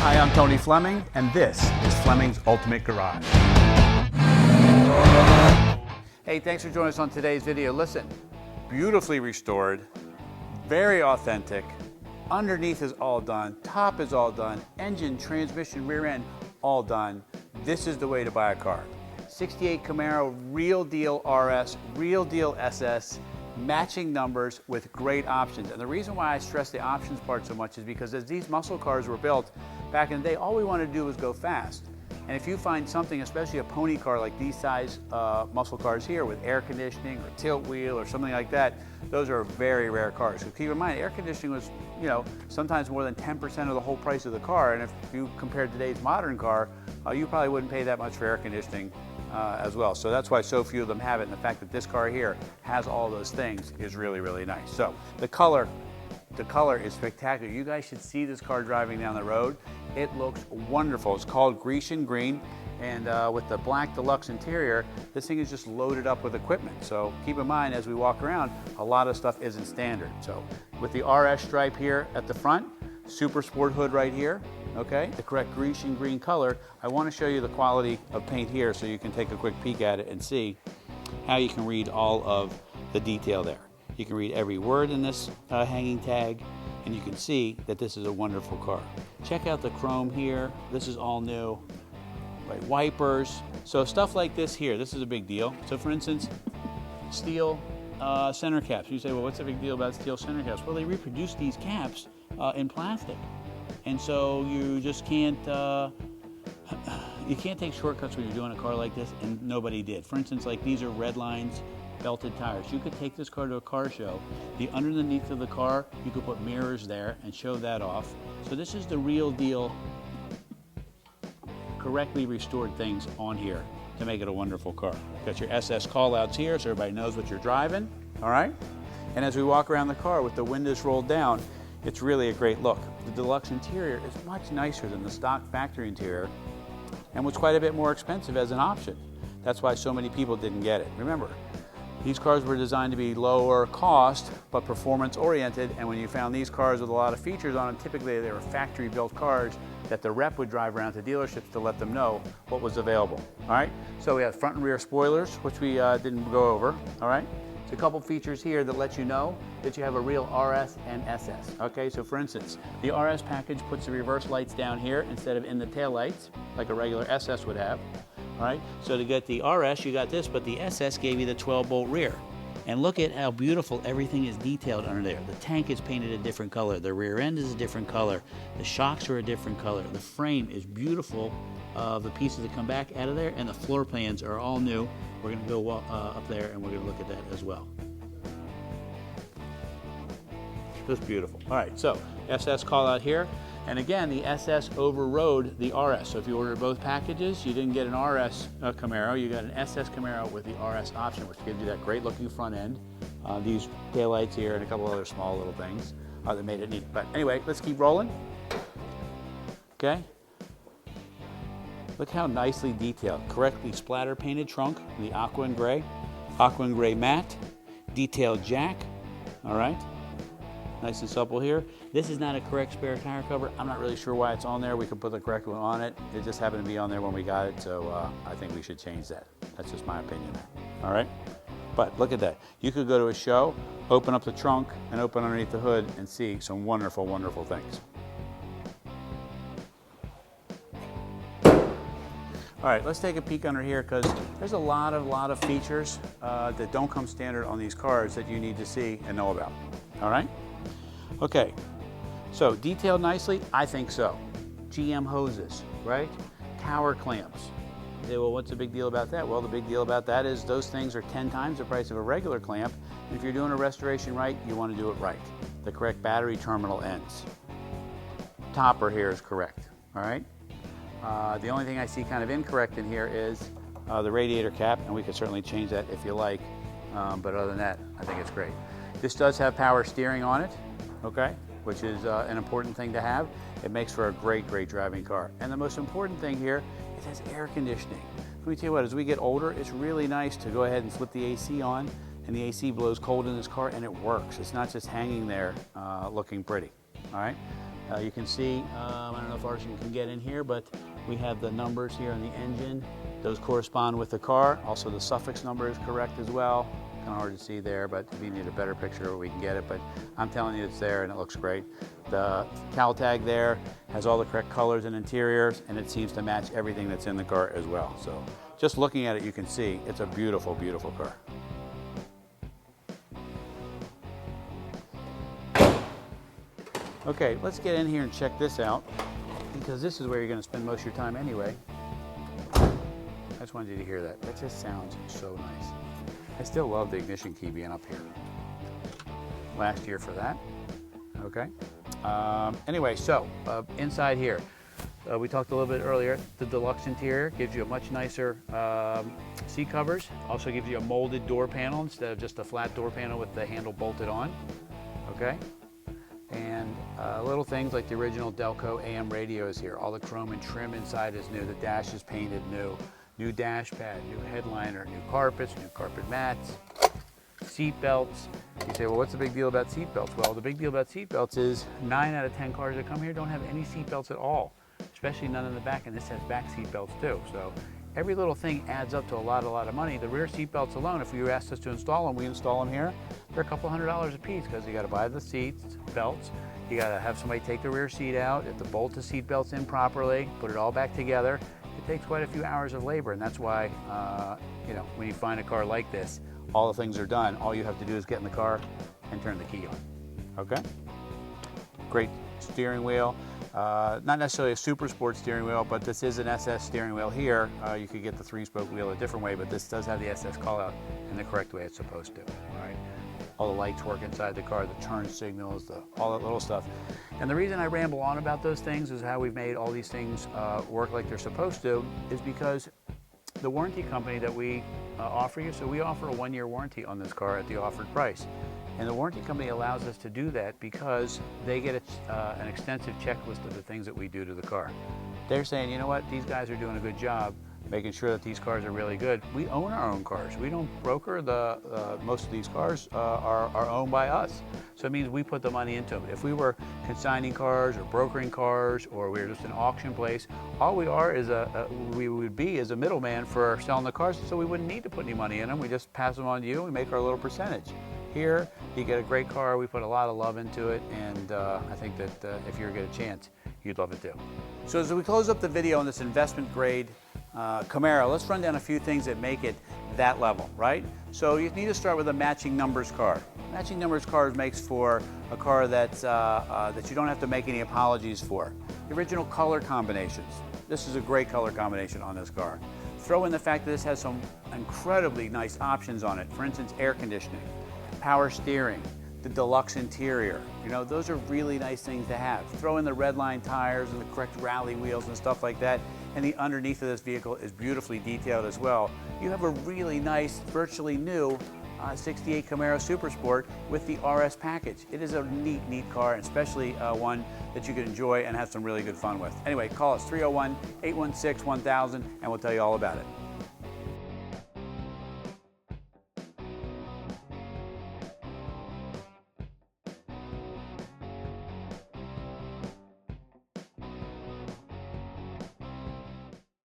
Hi, I'm Tony Fleming, and this is Fleming's Ultimate Garage. Hey, thanks for joining us on today's video. Listen, beautifully restored, very authentic. Underneath is all done, top is all done, engine, transmission, rear end, all done. This is the way to buy a car. 68 Camaro, real deal RS, real deal SS, matching numbers with great options. And the reason why I stress the options part so much is because as these muscle cars were built back in the day, all we wanted to do was go fast. And if you find something, especially a pony car like these size muscle cars here with air conditioning or tilt wheel or something like that, those are very rare cars. So keep in mind, air conditioning was, sometimes more than 10% of the whole price of the car. And if you compare today's modern car, you probably wouldn't pay that much for air conditioning as well. So that's why so few of them have it. And the fact that this car here has all those things is really, really nice. So the color is spectacular. You guys should see this car driving down the road. It looks wonderful. It's called Grecian Green, and with the black deluxe interior, this thing is just loaded up with equipment. So keep in mind, as we walk around, a lot of stuff isn't standard. So with the RS stripe here at the front, super sport hood right here, okay, the correct Grecian green color, I want to show you the quality of paint here so you can take a quick peek at it and see how you can read all of the detail there. You can read every word in this hanging tag, and you can see that this is a wonderful car. Check out the chrome here. This is all new. Right, wipers. So stuff like this here, this is a big deal. So for instance, steel center caps. You say, well, what's the big deal about steel center caps? Well, they reproduce these caps in plastic. And so you just can't, you can't take shortcuts when you're doing a car like this, and nobody did. For instance, like these are red lines, belted tires. You could take this car to a car show. The underneath of the car, you could put mirrors there and show that off. So this is the real deal, correctly restored things on here to make it a wonderful car. Got your SS callouts here so everybody knows what you're driving, all right? And as we walk around the car with the windows rolled down, it's really a great look. The deluxe interior is much nicer than the stock factory interior and was quite a bit more expensive as an option. That's why so many people didn't get it. Remember, these cars were designed to be lower cost, but performance oriented, and when you found these cars with a lot of features on them, typically they were factory built cars that the rep would drive around to dealerships to let them know what was available, all right? So we have front and rear spoilers, which we didn't go over, all right? So a couple features here that let you know that you have a real RS and SS, okay? So for instance, the RS package puts the reverse lights down here instead of in the tail lights, like a regular SS would have. All right, so to get the RS, you got this, but the SS gave you the 12-bolt rear. And look at how beautiful everything is detailed under there. The tank is painted a different color. The rear end is a different color. The shocks are a different color. The frame is beautiful. The pieces that come back out of there, and the floor plans are all new. We're going to go up there, and we're going to look at that as well. Just beautiful. All right, so SS call out here. And again, the SS overrode the RS. So if you ordered both packages, you didn't get an RS Camaro, you got an SS Camaro with the RS option, which gives you that great looking front end. These taillights here and a couple other small little things that made it neat. But anyway, let's keep rolling. Okay. Look how nicely detailed. Correctly splatter painted trunk, the aqua and gray matte, detailed jack, all right. Nice and supple here. This is not a correct spare tire cover. I'm not really sure why it's on there. We could put the correct one on it. It just happened to be on there when we got it, so I think we should change that. That's just my opinion. All right? But look at that. You could go to a show, open up the trunk, and open underneath the hood and see some wonderful, wonderful things. All right, let's take a peek under here because there's a lot of features that don't come standard on these cars that you need to see and know about. All right? Okay, so detailed nicely? I think so. GM hoses, right? Tower clamps. You say, well, what's the big deal about that? Well, the big deal about that is those things are 10 times the price of a regular clamp. And if you're doing a restoration right, you want to do it right. The correct battery terminal ends. Topper here is correct, all right? The only thing I see kind of incorrect in here is the radiator cap, and we could certainly change that if you like. But other than that, I think it's great. This does have power steering on it, okay, which is an important thing to have. It makes for a great, great driving car. And the most important thing here, it has air conditioning. Let me tell you what, as we get older, it's really nice to go ahead and flip the AC on, and the AC blows cold in this car, and it works. It's not just hanging there looking pretty, all right? You can see, I don't know if Arson can get in here, but we have the numbers here on the engine. Those correspond with the car. Also, the suffix number is correct as well. Kind of hard to see there, but if you need a better picture, we can get it. But I'm telling you, it's there and it looks great. The cowl tag there has all the correct colors and interiors, and it seems to match everything that's in the car as well. So just looking at it, you can see it's a beautiful, beautiful car. Okay, let's get in here and check this out, because this is where you're going to spend most of your time anyway. I just wanted you to hear that. That just sounds so nice. I still love the ignition key being up here. Last year for that. Okay. Anyway, so inside here, we talked a little bit earlier. The deluxe interior gives you a much nicer seat covers. Also gives you a molded door panel instead of just a flat door panel with the handle bolted on. Okay. And little things like the original Delco AM radio is here. All the chrome and trim inside is new. The dash is painted new. New dash pad, new headliner, new carpets, new carpet mats, seat belts. You say, well, what's the big deal about seat belts? Well, the big deal about seat belts is 9 out of 10 cars that come here don't have any seat belts at all, especially none in the back, and this has back seat belts too. So every little thing adds up to a lot of money. The rear seat belts alone, if you asked us to install them, we install them here. They're a couple $100s a piece because you got to buy the seats, belts. You got to have somebody take the rear seat out, you have to bolt the seat belts in properly, put it all back together. It takes quite a few hours of labor, and that's why, you know, when you find a car like this, all the things are done. All you have to do is get in the car and turn the key on. Okay? Great steering wheel. Not necessarily a super sport steering wheel, but this is an SS steering wheel here. You could get the 3-spoke wheel a different way, but this does have the SS call out in the correct way it's supposed to. All right? All the lights work inside the car, the turn signals, all that little stuff. And the reason I ramble on about those things is how we've made all these things work like they're supposed to is because the warranty company that we offer you, so we offer a 1-year warranty on this car at the offered price. And the warranty company allows us to do that because they get an extensive checklist of the things that we do to the car. They're saying, you know what, these guys are doing a good job making sure that these cars are really good. We own our own cars. We don't broker most of these cars are owned by us. So it means we put the money into them. If we were consigning cars or brokering cars, or we were just an auction place, all we are is we would be as a middleman for selling the cars, so we wouldn't need to put any money in them. We just pass them on to you, we make our little percentage. Here, you get a great car, we put a lot of love into it, and I think that if you ever get a chance, you'd love it too. So as we close up the video on this investment grade Camaro, let's run down a few things that make it that level, right? So you need to start with a matching numbers car. Matching numbers cars makes for a car that's, that you don't have to make any apologies for. The original color combinations. This is a great color combination on this car. Throw in the fact that this has some incredibly nice options on it. For instance, air conditioning, power steering, the deluxe interior. You know, those are really nice things to have. Throw in the red line tires and the correct rally wheels and stuff like that. And the underneath of this vehicle is beautifully detailed as well. You have a really nice, virtually new 68 Camaro Super Sport with the RS package. It is a neat, neat car, and especially one that you can enjoy and have some really good fun with. Anyway, call us 301-816-1000 and we'll tell you all about it.